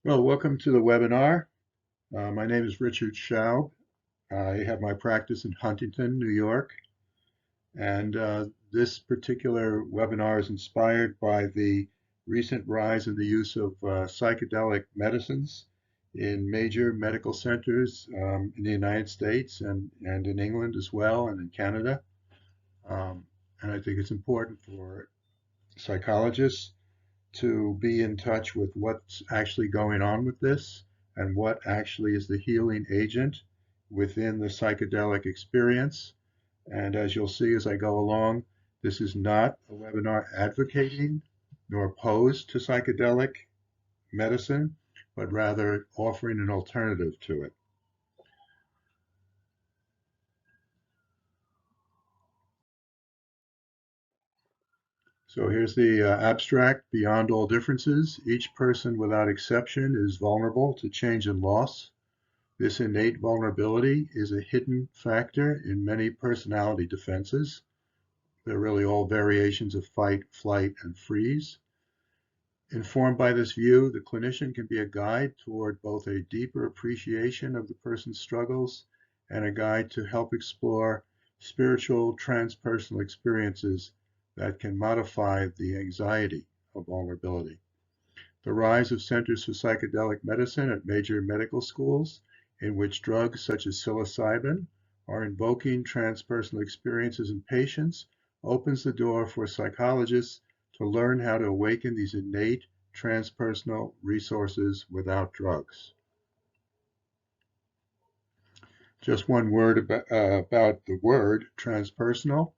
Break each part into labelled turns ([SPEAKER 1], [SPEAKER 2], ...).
[SPEAKER 1] Well, welcome to the webinar. My name is Richard Schaub. I have my practice in Huntington, New York, and this particular webinar is inspired by the recent rise in the use of psychedelic medicines in major medical centers in the United States and in England as well, and in Canada. Um, and I think it's important for psychologists to be in touch with what's actually going on with this and what actually is the healing agent within the psychedelic experience. And as you'll see as I go along, this is not a webinar advocating nor opposed to psychedelic medicine, but rather offering an alternative to it. So here's the abstract. Beyond all differences, each person without exception is vulnerable to change and loss. This innate vulnerability is a hidden factor in many personality defenses. They're really all variations of fight, flight, and freeze. Informed by this view, the clinician can be a guide toward both a deeper appreciation of the person's struggles and a guide to help explore spiritual transpersonal experiences that can modify the anxiety of vulnerability. The rise of centers for psychedelic medicine at major medical schools, in which drugs such as psilocybin are invoking transpersonal experiences in patients, opens the door for psychologists to learn how to awaken these innate transpersonal resources without drugs. Just one word about the word transpersonal.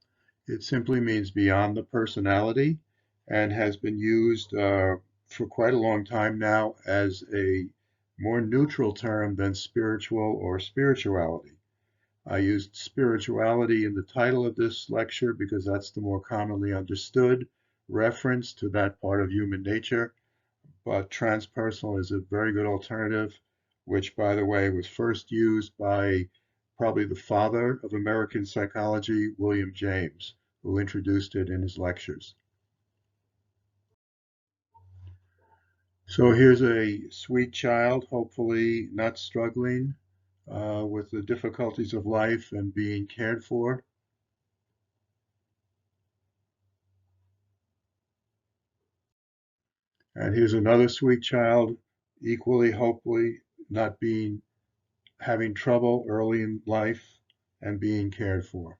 [SPEAKER 1] It simply means beyond the personality and has been used for quite a long time now as a more neutral term than spiritual or spirituality. I used spirituality in the title of this lecture because that's the more commonly understood reference to that part of human nature, but transpersonal is a very good alternative, which, by the way, was first used by probably the father of American psychology, William James, who introduced it in his lectures. So here's a sweet child, hopefully not struggling with the difficulties of life and being cared for. And here's another sweet child, equally, hopefully, not being having trouble early in life and being cared for.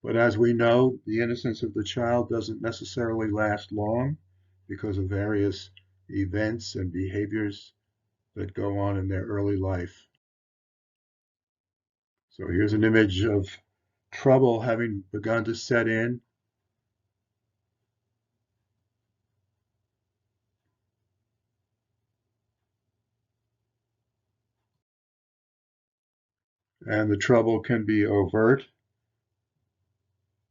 [SPEAKER 1] But as we know, the innocence of the child doesn't necessarily last long because of various events and behaviors that go on in their early life. So here's an image of trouble having begun to set in. And the trouble can be overt,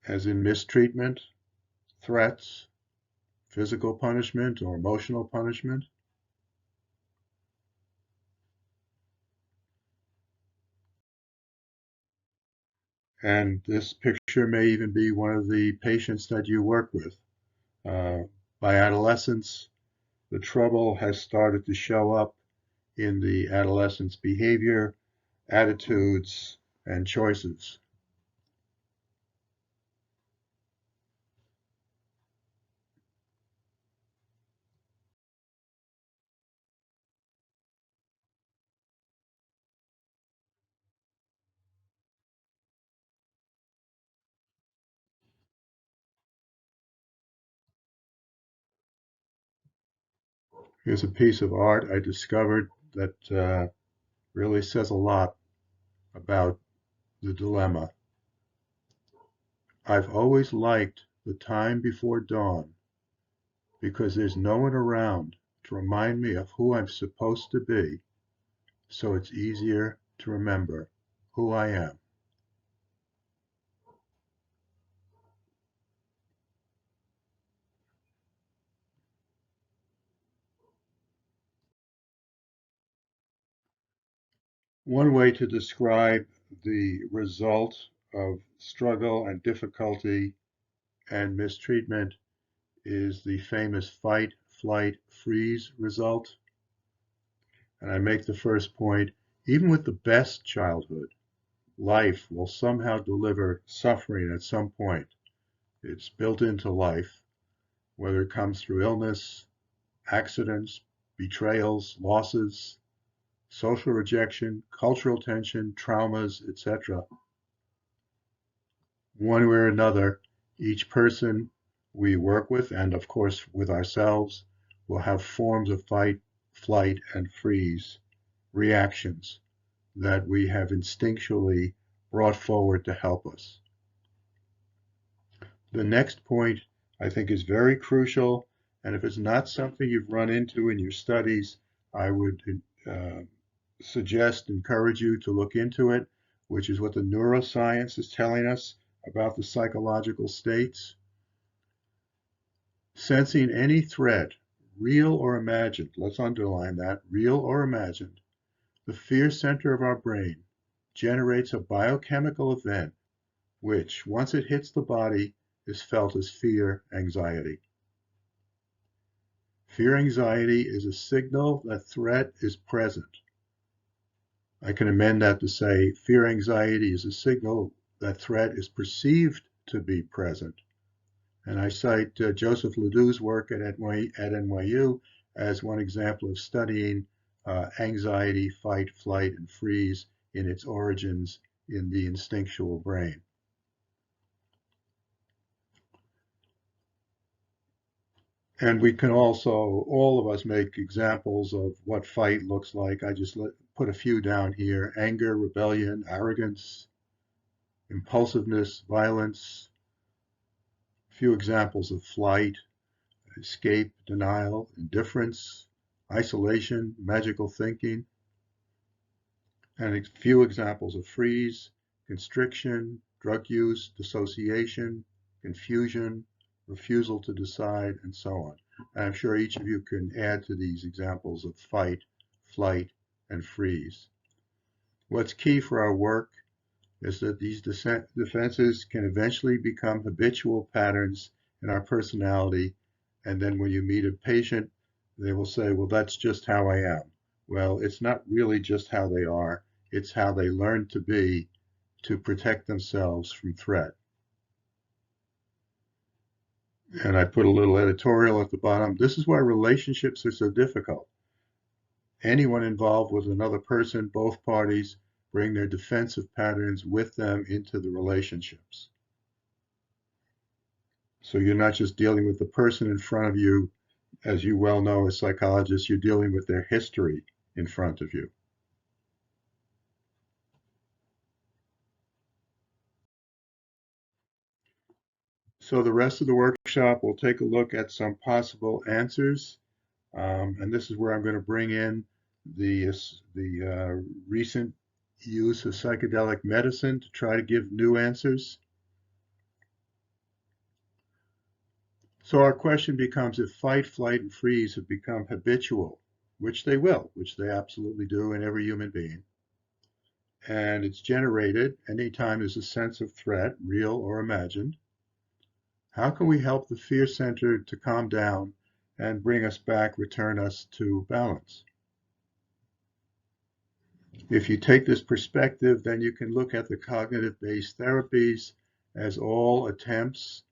[SPEAKER 1] as in mistreatment, threats, physical punishment, or emotional punishment. And this picture may even be one of the patients that you work with. Uh, by adolescence, the trouble has started to show up in the adolescent's behavior, attitudes, and choices. Here's a piece of art I discovered that really says a lot about the dilemma. I've always liked the time before dawn because there's no one around to remind me of who I'm supposed to be, so it's easier to remember who I am. One way to describe the result of struggle and difficulty and mistreatment is the famous fight, flight, freeze result. And I make the first point, even with the best childhood, life will somehow deliver suffering at some point. It's built into life, whether it comes through illness, accidents, betrayals, losses, social rejection, cultural tension, traumas, etc. One way or another, each person we work with, and of course with ourselves, will have forms of fight, flight, and freeze reactions that we have instinctually brought forward to help us. The next point I think is very crucial, and if it's not something you've run into in your studies, I would encourage you to look into it, which is what the neuroscience is telling us about the psychological states. Sensing any threat, real or imagined, let's underline that, real or imagined, the fear center of our brain generates a biochemical event which, once it hits the body, is felt as fear anxiety. Fear anxiety is a signal that threat is present. I can amend that to say fear anxiety is a signal that threat is perceived to be present. And I cite Joseph Ledoux's work at NYU as one example of studying anxiety, fight, flight, and freeze in its origins in the instinctual brain. And we can also, all of us, make examples of what fight looks like. I just put a few down here: anger, rebellion, arrogance, impulsiveness, violence. A few examples of flight: escape, denial, indifference, isolation, magical thinking. And a few examples of freeze: constriction, drug use, dissociation, confusion, refusal to decide, and so on. And I'm sure each of you can add to these examples of fight, flight, and freeze. What's key for our work is that these defenses can eventually become habitual patterns in our personality. And then when you meet a patient, they will say, well, that's just how I am. Well, it's not really just how they are. It's how they learn to be to protect themselves from threat. And I put a little editorial at the bottom. This is why relationships are so difficult. Anyone involved with another person, both parties, bring their defensive patterns with them into the relationships. So you're not just dealing with the person in front of you, as you well know as psychologists, you're dealing with their history in front of you. So the rest of the workshop, we'll take a look at some possible answers. And this is where I'm going to bring in the recent use of psychedelic medicine to try to give new answers. So our question becomes, if fight, flight, and freeze have become habitual, which they will, which they absolutely do in every human being, and it's generated anytime there's a sense of threat, real or imagined, how can we help the fear center to calm down and bring us back, return us to balance? If you take this perspective, then you can look at the cognitive-based therapies as all attempts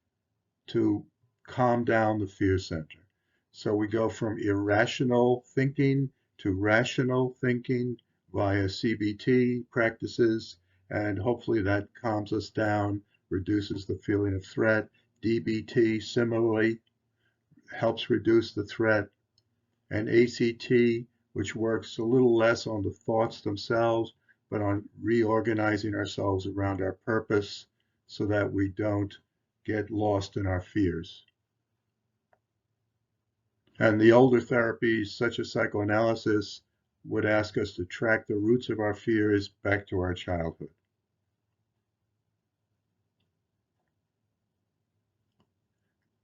[SPEAKER 1] to calm down the fear center. So we go from irrational thinking to rational thinking via CBT practices, and hopefully that calms us down, reduces the feeling of threat. DBT similarly helps reduce the threat, and ACT, which works a little less on the thoughts themselves, but on reorganizing ourselves around our purpose so that we don't get lost in our fears. And the older therapies, such as psychoanalysis, would ask us to track the roots of our fears back to our childhood.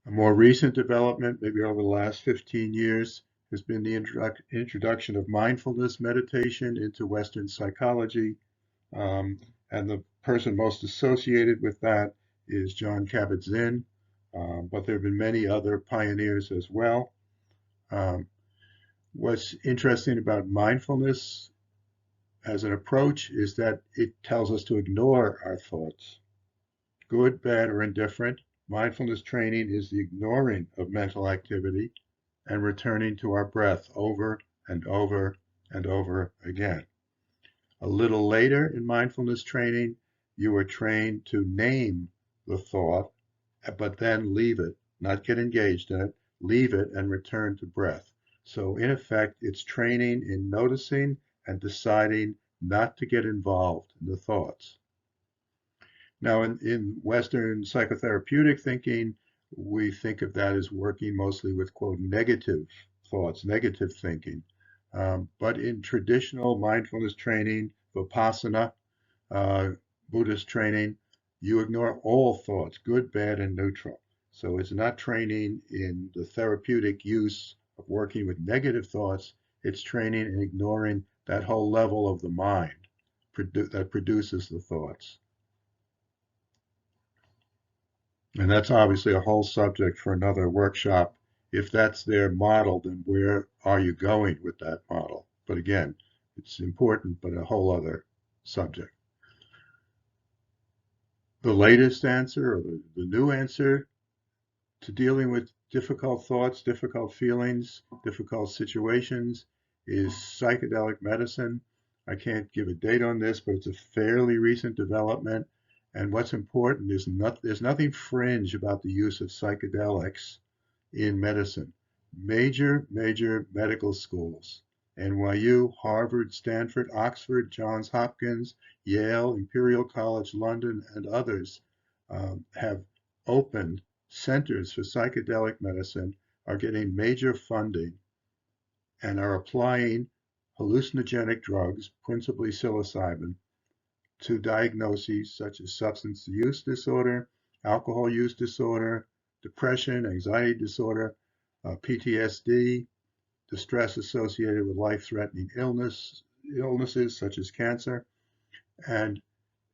[SPEAKER 1] A more recent development, maybe over the last 15 years, has been the introduction of mindfulness meditation into Western psychology. And the person most associated with that is Jon Kabat-Zinn, but there have been many other pioneers as well. Um, what's interesting about mindfulness as an approach is that it tells us to ignore our thoughts, good, bad, or indifferent. Mindfulness training is the ignoring of mental activity and returning to our breath over and over and over again. A little later in mindfulness training, you are trained to name the thought, but then leave it, not get engaged in it, leave it and return to breath. So in effect, it's training in noticing and deciding not to get involved in the thoughts. Now, in Western psychotherapeutic thinking, we think of that as working mostly with, quote, negative thoughts, negative thinking. But in traditional mindfulness training, Vipassana, uh, Buddhist training, you ignore all thoughts, good, bad, and neutral. So it's not training in the therapeutic use of working with negative thoughts. It's training in ignoring that whole level of the mind that produces the thoughts. And that's obviously a whole subject for another workshop. If that's their model, then where are you going with that model? But again, it's important, but a whole other subject. The latest answer, or the new answer to dealing with difficult thoughts, difficult feelings, difficult situations is psychedelic medicine. I can't give a date on this, but it's a fairly recent development. And what's important is there's nothing fringe about the use of psychedelics in medicine. Major medical schools, NYU, Harvard, Stanford, Oxford, Johns Hopkins, Yale, Imperial College London, and others have opened centers for psychedelic medicine, are getting major funding, and are applying hallucinogenic drugs, principally psilocybin, to diagnoses such as substance use disorder, alcohol use disorder, depression, anxiety disorder, PTSD, distress associated with life-threatening illnesses such as cancer. And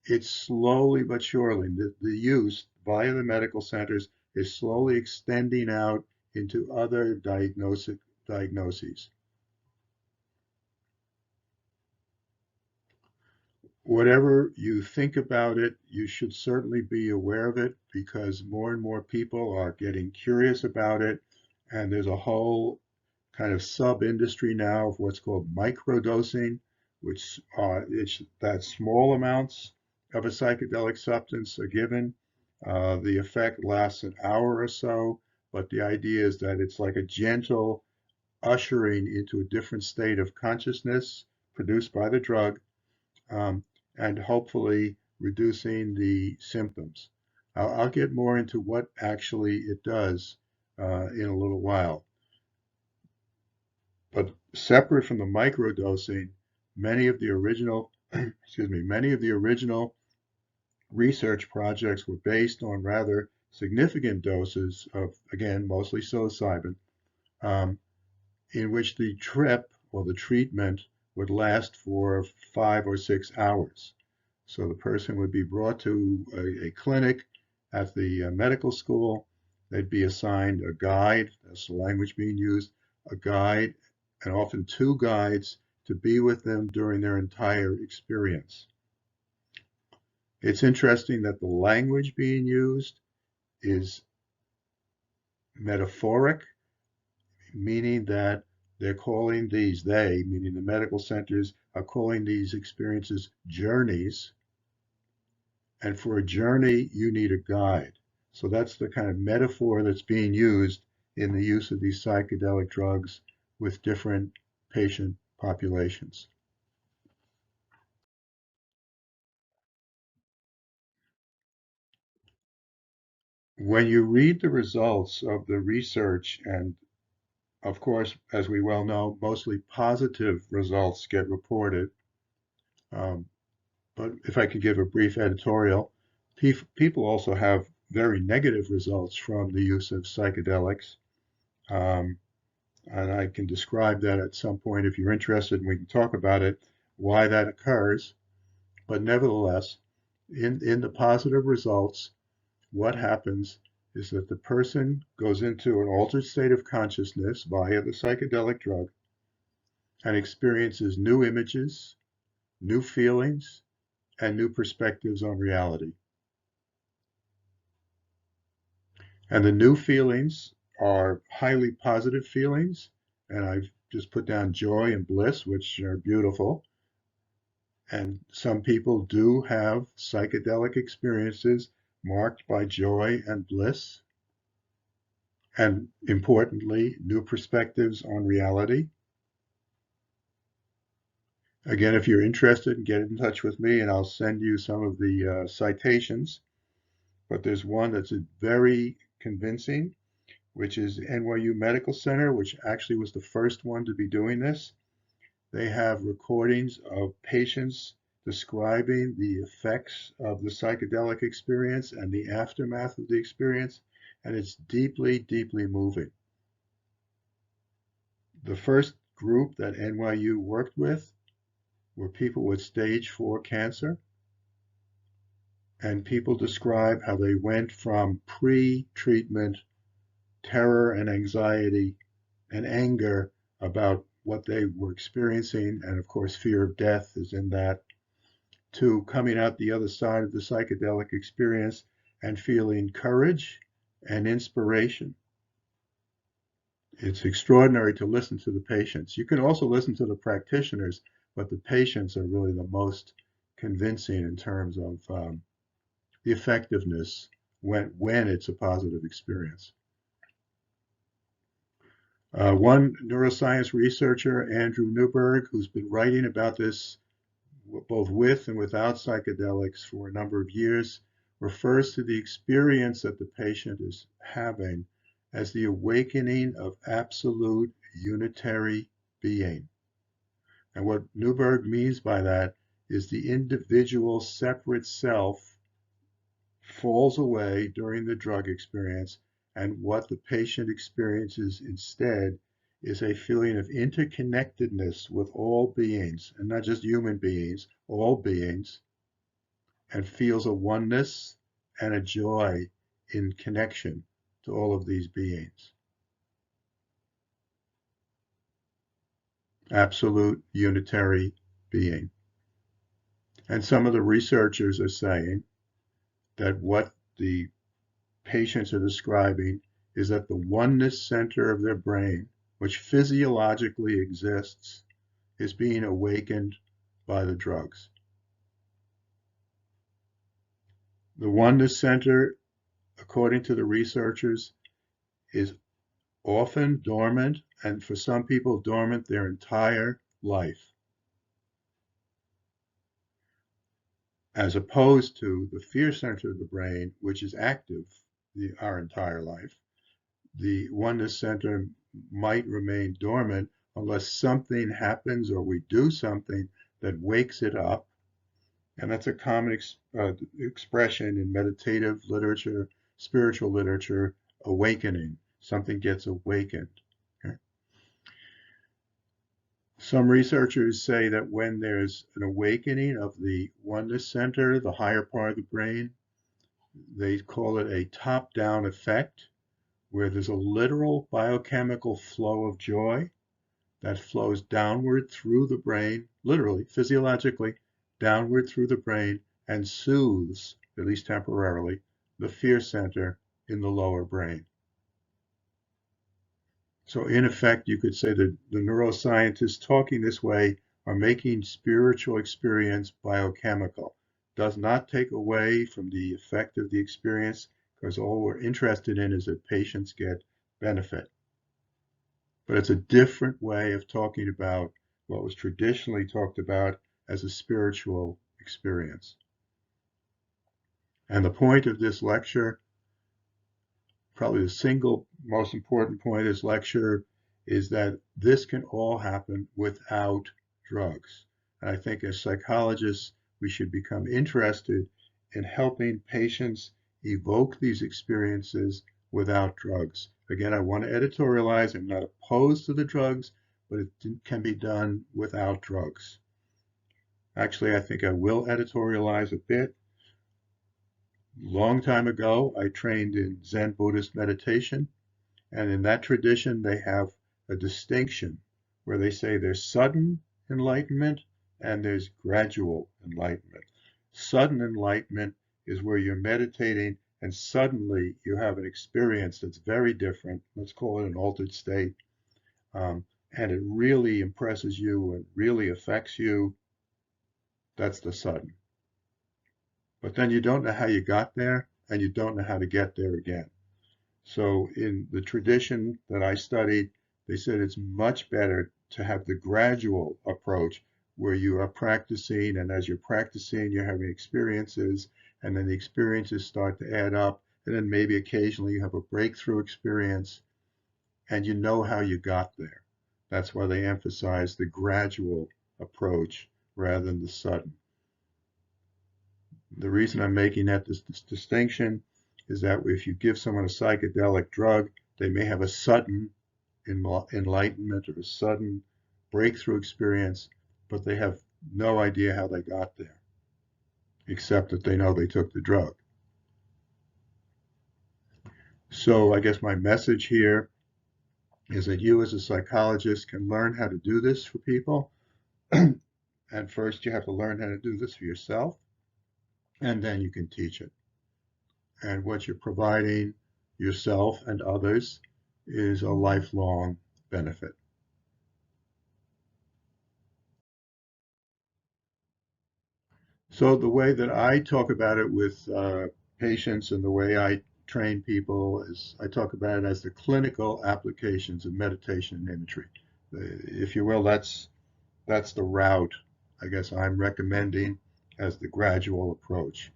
[SPEAKER 1] it's slowly but surely, the use via the medical centers is slowly extending out into other diagnoses. Whatever you think about it, you should certainly be aware of it because more and more people are getting curious about it. And there's a whole kind of sub-industry now of what's called microdosing, which it's that small amounts of a psychedelic substance are given. The effect lasts an hour or so, but the idea is that it's like a gentle ushering into a different state of consciousness produced by the drug, um, and hopefully reducing the symptoms. I'll get more into what actually it does in a little while. But separate from the microdosing, many of the original, many of the original research projects were based on rather significant doses of, again, mostly psilocybin, um, in which the trip or the treatment would last for 5 or 6 hours. So the person would be brought to a clinic at the medical school. They'd be assigned a guide, that's the language being used, a guide, and often two guides to be with them during their entire experience. It's interesting that the language being used is metaphoric, meaning that they're calling they, meaning the medical centers, are calling these experiences journeys. And for a journey, you need a guide. So that's the kind of metaphor that's being used in the use of these psychedelic drugs with different patient populations. When you read the results of the research, and of course, as we well know, mostly positive results get reported. Um, but if I could give a brief editorial, people also have very negative results from the use of psychedelics. Um, and I can describe that at some point if you're interested, and we can talk about it, why that occurs. But nevertheless, in the positive results, what happens is that the person goes into an altered state of consciousness via the psychedelic drug and experiences new images, new feelings, and new perspectives on reality. And the new feelings are highly positive feelings, and I've just put down joy and bliss, which are beautiful. And some people do have psychedelic experiences marked by joy and bliss, and importantly, new perspectives on reality. Again, if you're interested, get in touch with me and I'll send you some of the citations. But there's one that's very convincing, which is NYU Medical Center, which actually was the first one to be doing this. They have recordings of patients describing the effects of the psychedelic experience and the aftermath of the experience, and it's deeply, deeply moving. The first group that NYU worked with were people with stage 4 cancer, and people describe how they went from pre-treatment terror and anxiety and anger about what they were experiencing, and of course fear of death is in that, to coming out the other side of the psychedelic experience and feeling courage and inspiration. It's extraordinary to listen to the patients. You can also listen to the practitioners, but the patients are really the most convincing in terms of the effectiveness when it's a positive experience. One neuroscience researcher, Andrew Newberg, who's been writing about this both with and without psychedelics for a number of years, refers to the experience that the patient is having as the awakening of absolute unitary being. And what Newberg means by that is the individual separate self falls away during the drug experience, and what the patient experiences instead is a feeling of interconnectedness with all beings, and not just human beings, all beings, and feels a oneness and a joy in connection to all of these beings. Absolute unitary being. And some of the researchers are saying that what the patients are describing is that the oneness center of their brain, which physiologically exists, is being awakened by the drugs. The oneness center, according to the researchers, is often dormant, and for some people, dormant their entire life, as opposed to the fear center of the brain, which is active our entire life. The oneness center might remain dormant unless something happens or we do something that wakes it up. And that's a common expression in meditative literature, spiritual literature, awakening. Something gets awakened. Okay? Some researchers say that when there's an awakening of the oneness center, the higher part of the brain, they call it a top-down effect, where there's a literal biochemical flow of joy that flows downward through the brain, literally, physiologically, downward through the brain, and soothes, at least temporarily, the fear center in the lower brain. So in effect, you could say that the neuroscientists talking this way are making spiritual experience biochemical. Does not take away from the effect of the experience, because all we're interested in is that patients get benefit. But it's a different way of talking about what was traditionally talked about as a spiritual experience. And the point of this lecture, probably the single most important point of this lecture, is that this can all happen without drugs. And I think as psychologists, we should become interested in helping patients evoke these experiences without drugs. Again, I want to editorialize. I'm not opposed to the drugs, but it can be done without drugs. Actually, I think I will editorialize a bit. Long time ago, I trained in Zen Buddhist meditation, and in that tradition, they have a distinction where they say there's sudden enlightenment and there's gradual enlightenment. Sudden enlightenment is where you're meditating and suddenly you have an experience that's very different. Let's call it an altered state. Um, and it really impresses you and really affects you. That's the sudden. But then you don't know how you got there and you don't know how to get there again. So in the tradition that I studied, they said it's much better to have the gradual approach where you are practicing, and as you're practicing, you're having experiences, and then the experiences start to add up, and then maybe occasionally you have a breakthrough experience, and you know how you got there. That's why they emphasize the gradual approach rather than the sudden. The reason I'm making that this distinction is that if you give someone a psychedelic drug, they may have a sudden enlightenment or a sudden breakthrough experience, but they have no idea how they got there, except that they know they took the drug. So I guess my message here is that you as a psychologist can learn how to do this for people. And first you have to learn how to do this for yourself, and then you can teach it. And what you're providing yourself and others is a lifelong benefit. So the way that I talk about it with patients and the way I train people is I talk about it as the clinical applications of meditation and imagery. If you will, that's the route I guess I'm recommending as the gradual approach.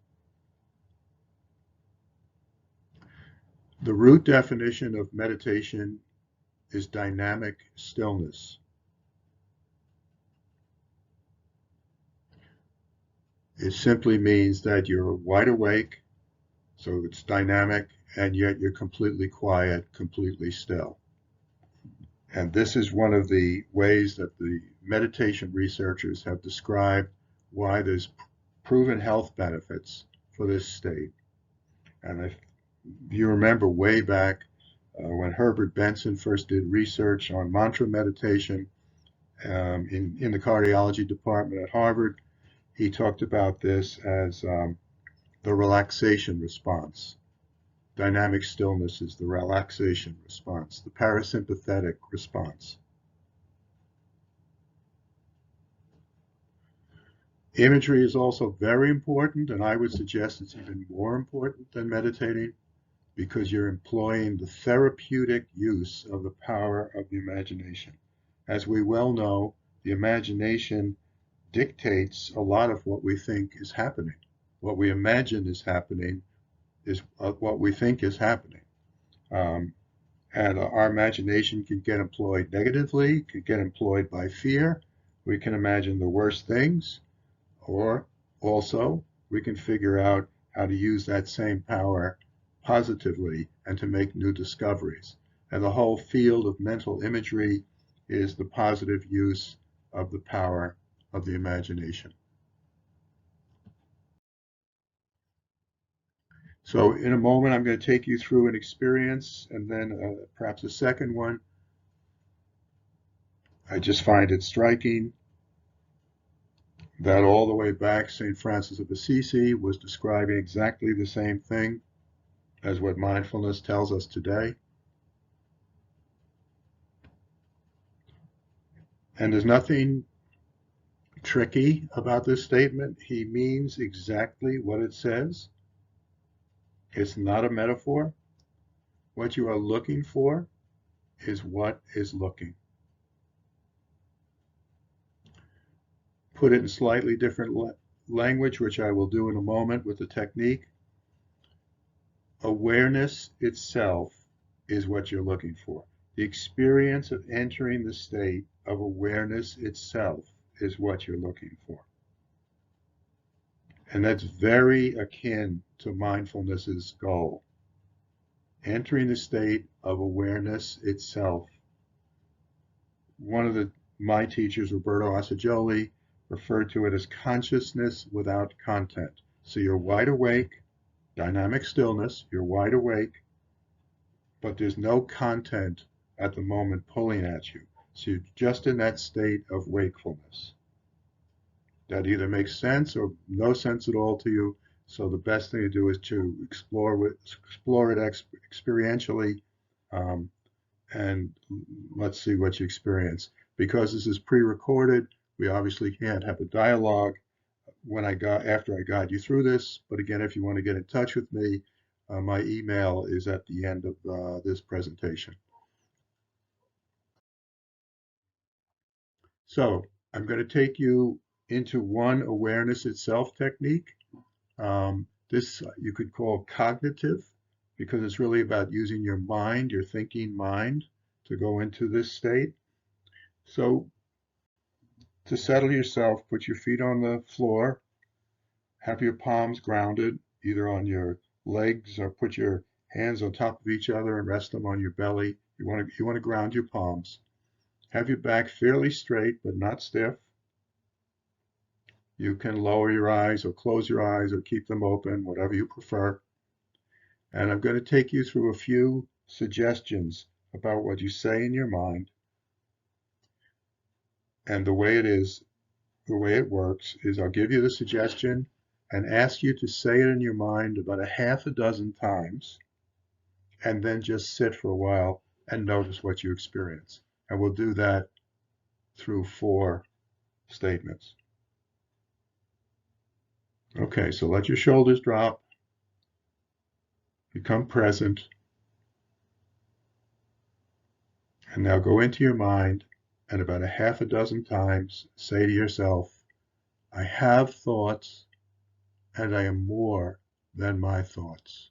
[SPEAKER 1] The root definition of meditation is dynamic stillness. It simply means that you're wide awake, so it's dynamic, and yet you're completely quiet, completely still. And this is one of the ways that the meditation researchers have described why there's proven health benefits for this state. And if you remember way back when Herbert Benson first did research on mantra meditation in the cardiology department at Harvard, he talked about this as the relaxation response. Dynamic stillness is the relaxation response, the parasympathetic response. Imagery is also very important, and I would suggest it's even more important than meditating because you're employing the therapeutic use of the power of the imagination. As we well know, the imagination dictates a lot of what we think is happening. What we imagine is happening is what we think is happening. Um, and our imagination can get employed negatively, can get employed by fear. We can imagine the worst things, or also we can figure out how to use that same power positively and to make new discoveries. And the whole field of mental imagery is the positive use of the power of the imagination. So in a moment, I'm going to take you through an experience and then perhaps a second one. I just find it striking that all the way back, St. Francis of Assisi was describing exactly the same thing as what mindfulness tells us today. And there's nothing tricky about this statement. He means exactly what it says. It's not a metaphor. What you are looking for is what is looking. Put it in slightly different language, which I will do in a moment with the technique. Awareness itself is what you're looking for. The experience of entering the state of awareness itself is what you're looking for. And that's very akin to mindfulness's goal. Entering the state of awareness itself. One of my teachers, Roberto Assagioli, referred to it as consciousness without content. So you're wide awake, Dynamic stillness, you're wide awake, but there's no content at the moment pulling at you. So you're just in that state of wakefulness. That either makes sense or no sense at all to you. So the best thing to do is to explore it experientially, um, and let's see what you experience. Because this is pre-recorded, we obviously can't have a dialogue after I guide you through this. But again, if you want to get in touch with me, my email is at the end of this presentation. So I'm going to take you into one awareness itself technique. This you could call cognitive, because it's really about using your mind, your thinking mind, to go into this state. So to settle yourself, put your feet on the floor, have your palms grounded, either on your legs, or put your hands on top of each other and rest them on your belly. You want to ground your palms. Have your back fairly straight but not stiff. You can lower your eyes or close your eyes or keep them open, whatever you prefer. And I'm going to take you through a few suggestions about what you say in your mind. And the way it works is I'll give you the suggestion and ask you to say it in your mind about a half a dozen times, and then just sit for a while and notice what you experience. And we'll do that through 4 statements. Okay, so let your shoulders drop, become present, and now go into your mind and about a half a dozen times say to yourself, I have thoughts and I am more than my thoughts.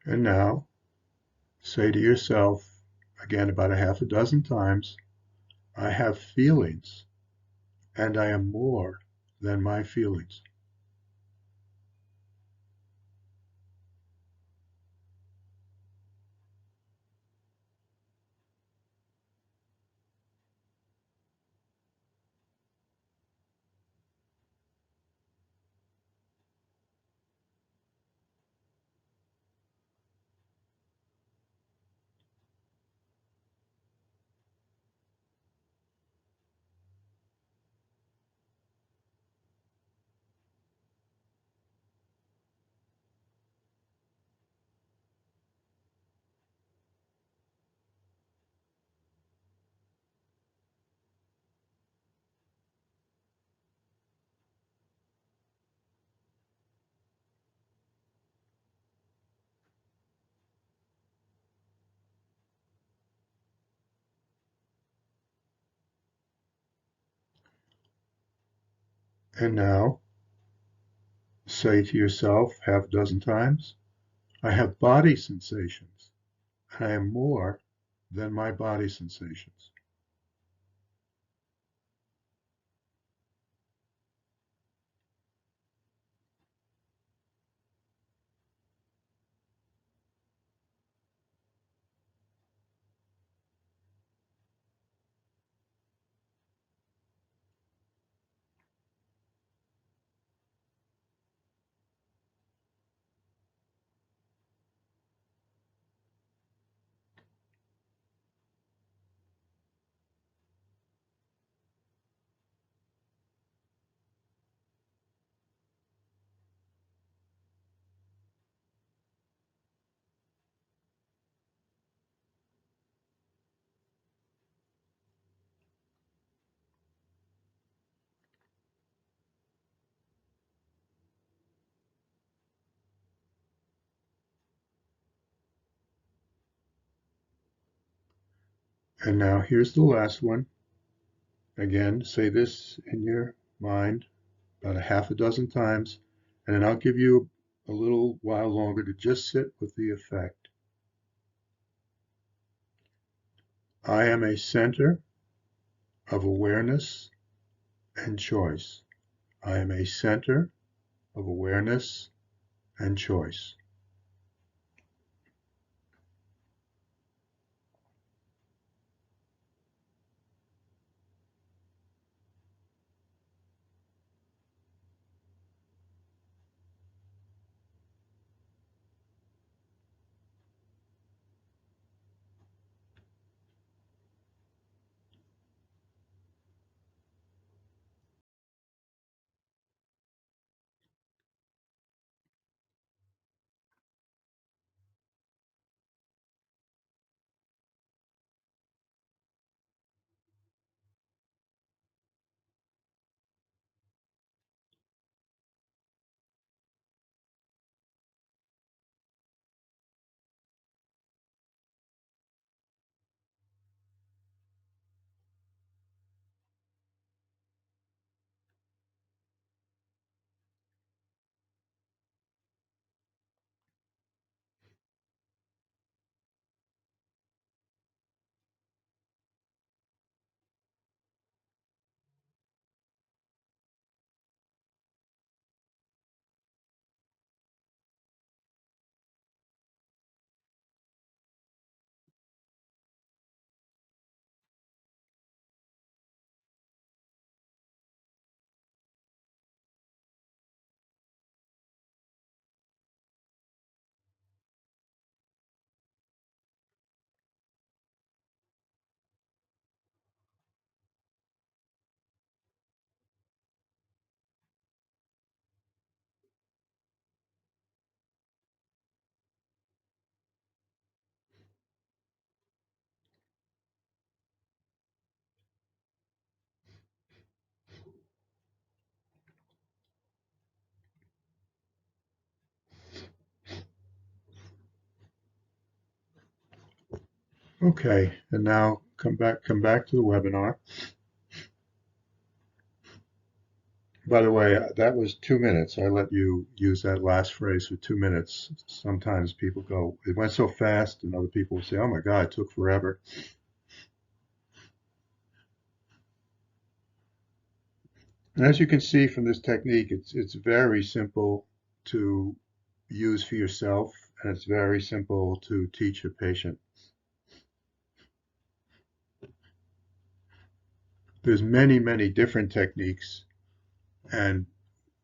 [SPEAKER 1] And now say to yourself, again about a half a dozen times, I have feelings and I am more than my feelings. And now say to yourself half a dozen times, I have body sensations and I am more than my body sensations. And now here's the last one. Again, say this in your mind about a half a dozen times, and then I'll give you a little while longer to just sit with the effect. I am a center of awareness and choice. I am a center of awareness and choice. Okay, and now come back to the webinar. By the way, that was 2 minutes. I let you use that last phrase for 2 minutes. Sometimes people go, it went so fast, and other people will say, oh my God, it took forever. And as you can see from this technique, it's very simple to use for yourself, and it's very simple to teach a patient. There's many, many different techniques, and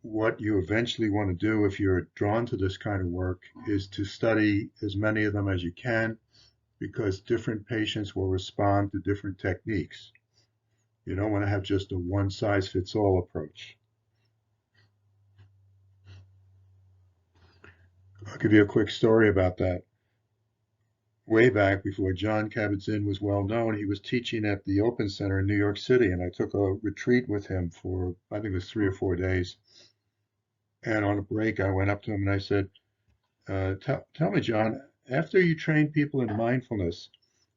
[SPEAKER 1] what you eventually want to do if you're drawn to this kind of work is to study as many of them as you can, because different patients will respond to different techniques. You don't want to have just a one-size-fits-all approach. I'll give you a quick story about that. Way back before John Kabat-Zinn was well known, he was teaching at the Open Center in New York City, and I took a retreat with him for, I think it was 3 or 4 days. And on a break, I went up to him and I said, tell me, John, after you train people in mindfulness,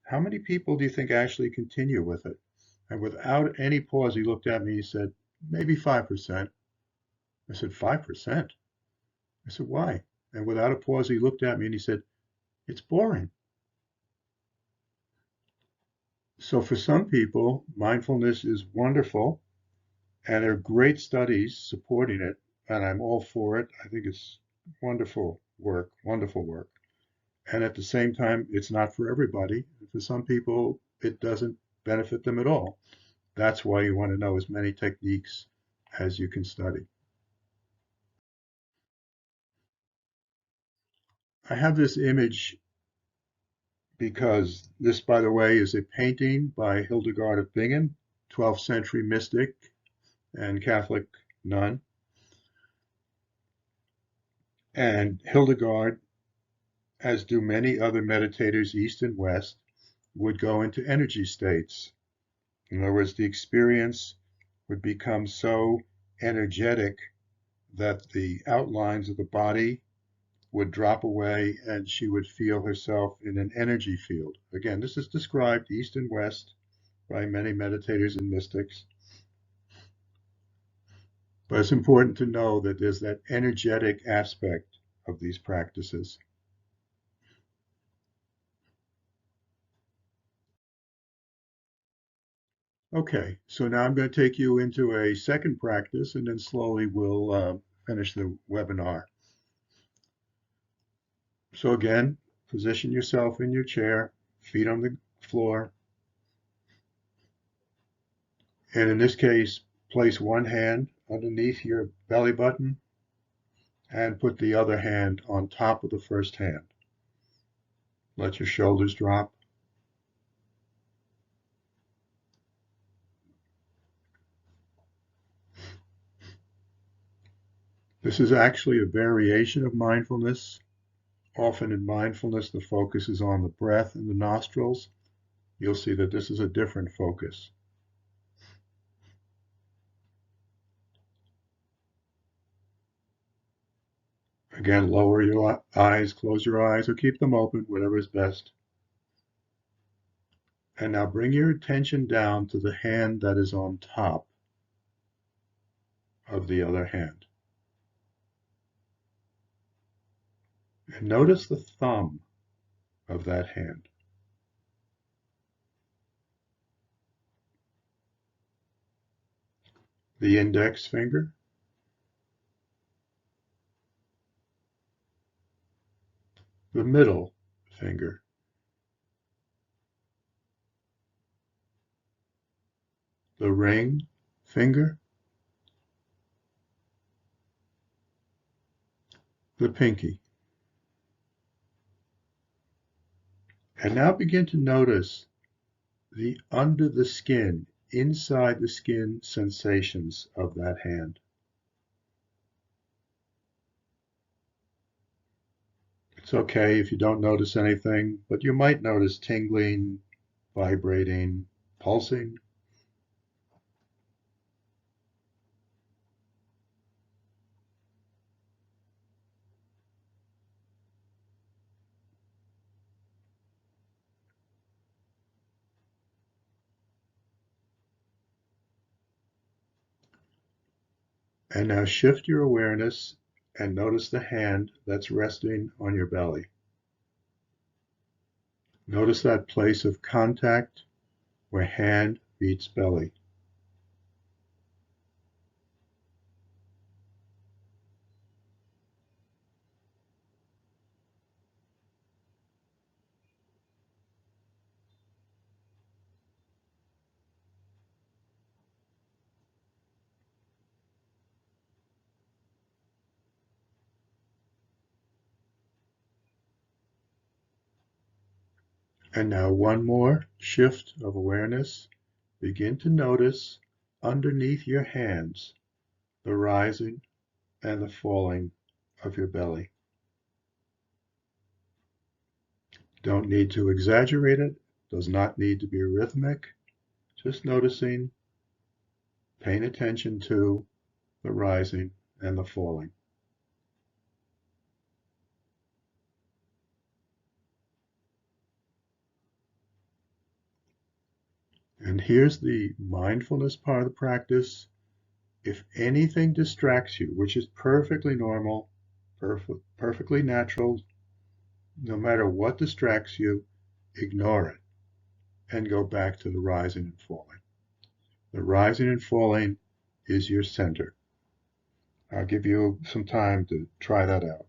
[SPEAKER 1] how many people do you think actually continue with it? And without any pause, he looked at me and he said, maybe 5%. I said, 5%? I said, why? And without a pause, he looked at me and he said, it's boring. So for some people, mindfulness is wonderful, and there are great studies supporting it, and I'm all for it. I think it's wonderful work, wonderful work. And at the same time, it's not for everybody. For some people, it doesn't benefit them at all. That's why you want to know as many techniques as you can study. I have this image because this, by the way, is a painting by Hildegard of Bingen, 12th century mystic and Catholic nun. And Hildegard, as do many other meditators, East and West, would go into energy states. In other words, the experience would become so energetic that the outlines of the body would drop away and she would feel herself in an energy field. Again, this is described east and west by many meditators and mystics. But it's important to know that there's that energetic aspect of these practices. Okay, so now I'm going to take you into a second practice and then slowly we'll finish the webinar. So again, position yourself in your chair, feet on the floor, and in this case, place one hand underneath your belly button and put the other hand on top of the first hand. Let your shoulders drop. This is actually a variation of mindfulness. Often in mindfulness, the focus is on the breath and the nostrils. You'll see that this is a different focus. Again, lower your eyes, close your eyes, or keep them open, whatever is best. And now bring your attention down to the hand that is on top of the other hand. And notice the thumb of that hand. The index finger, the middle finger, the ring finger, the pinky. And now begin to notice the under the skin, inside the skin sensations of that hand. It's okay if you don't notice anything, but you might notice tingling, vibrating, pulsing. And now shift your awareness and notice the hand that's resting on your belly. Notice that place of contact where hand meets belly. And now one more shift of awareness. Begin to notice underneath your hands the rising and the falling of your belly. Don't need to exaggerate it, does not need to be rhythmic, just noticing, paying attention to the rising and the falling. And here's the mindfulness part of the practice. If anything distracts you, which is perfectly normal, perfectly natural, no matter what distracts you, ignore it and go back to the rising and falling. The rising and falling is your center. I'll give you some time to try that out.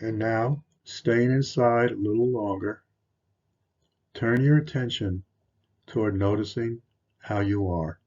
[SPEAKER 1] And now, staying inside a little longer, turn your attention toward noticing how you are.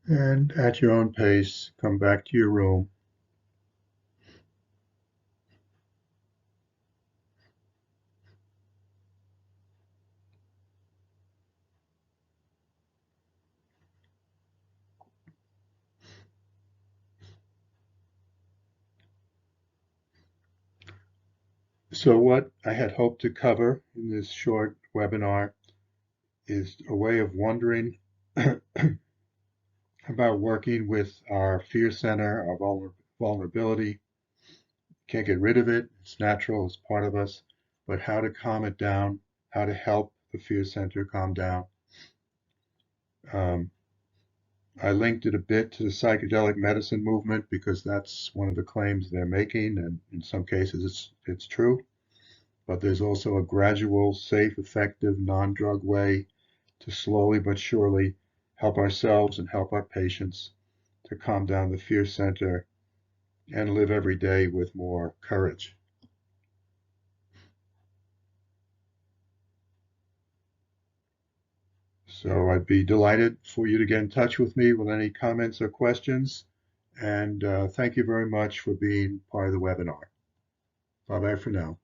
[SPEAKER 1] And at your own pace, come back to your room. So what I had hoped to cover in this short webinar is a way of wondering about working with our fear center, our vulnerability. Can't get rid of it. It's natural. It's part of us. But how to calm it down, how to help the fear center calm down. Um, I linked it a bit to the psychedelic medicine movement because that's one of the claims they're making, and in some cases it's true. But there's also a gradual, safe, effective, non-drug way to slowly but surely help ourselves and help our patients to calm down the fear center and live every day with more courage. So I'd be delighted for you to get in touch with me with any comments or questions. And thank you very much for being part of the webinar. Bye bye for now.